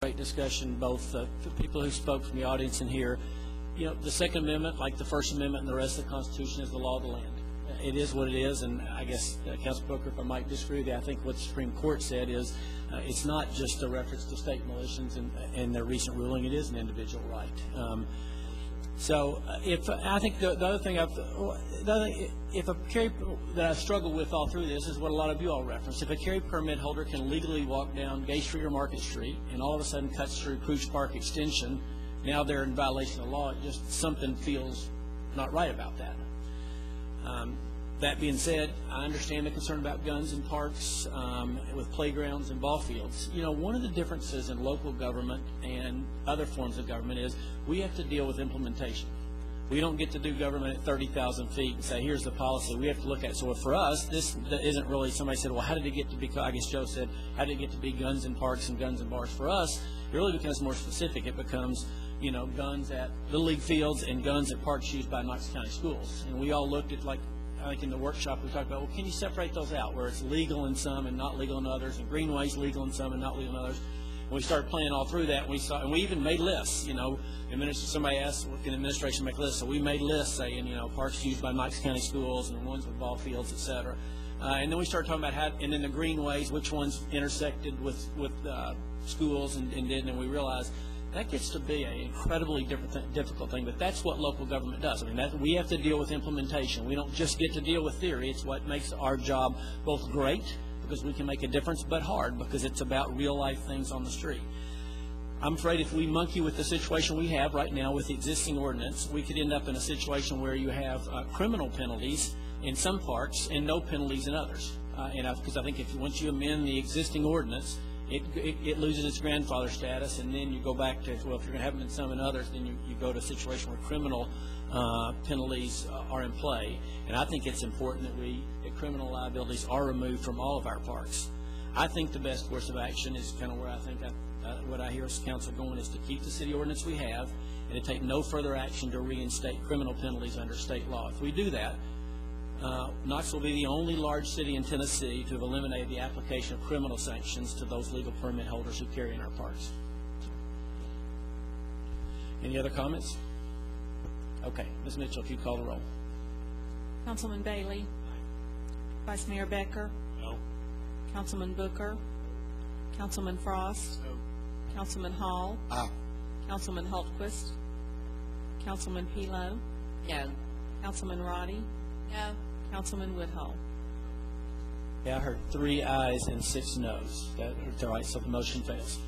Great discussion, both the people who spoke from the audience and here. You know, the Second Amendment, like the First Amendment and the rest of the Constitution, is the law of the land. It is what it is, and I guess, Councilman Booker, if I might disagree with you, I think what the Supreme Court said is it's not just a reference to state militias and their recent ruling. It is an individual right. So if I think the other thing if a carry that I struggle with all through this is what a lot of you all referenced. If a carry permit holder can legally walk down Gay Street or Market Street and all of a sudden cuts through Pooch Park Extension, now they're in violation of the law. It just something feels not right about that. That being said, I understand the concern about guns in parks, with playgrounds and ball fields. You know, one of the differences in local government and other forms of government is we have to deal with implementation. We don't get to do government at 30,000 feet and say, here's the policy. We have to look at it. So for us, this isn't really, somebody said, well, how did it get to be, I guess Joe said, how did it get to be guns in parks and guns in bars? For us, it really becomes more specific. It becomes, you know, guns at Little League fields and guns at parks used by Knoxville County schools. And we all looked at, like in the workshop, we talked about, well, can you separate those out where it's legal in some and not legal in others, and greenways legal in some and not legal in others? And we started playing all through that, and we even made lists. You know, somebody asked, well, can the administration make lists? So we made lists saying, you know, parks used by Knox County schools and ones with ball fields, et cetera. And then we started talking about how, and then the greenways, which ones intersected with schools and didn't, and we realized that gets to be an incredibly difficult thing, but that's what local government does. I mean, we have to deal with implementation. We don't just get to deal with theory. It's what makes our job both great, because we can make a difference, but hard, because it's about real-life things on the street. I'm afraid if we monkey with the situation we have right now with the existing ordinance, we could end up in a situation where you have criminal penalties in some parks and no penalties in others. Because I think once you amend the existing ordinance, it loses its grandfather status, and then you go back to, well, if you're going to have them in some and others, then you go to a situation where criminal penalties are in play. And I think it's important that criminal liabilities are removed from all of our parks. I think the best course of action is kind of where I think what I hear as council going is to keep the city ordinance we have and to take no further action to reinstate criminal penalties under state law. If we do that, Knoxville will be the only large city in Tennessee to have eliminated the application of criminal sanctions to those legal permit holders who carry in our parks. Any other comments? Okay, Ms. Mitchell, if you call the roll. Councilman Bailey. Vice Mayor Becker. No. Councilman Booker. Councilman Frost. No. Councilman Hall. Aye. Councilman Hultquist. Councilman Pelo. No. Councilman Roddy. No. Councilman Woodhull. Yeah, I heard 3 ayes and 6 noes. That's all right, so the motion fails.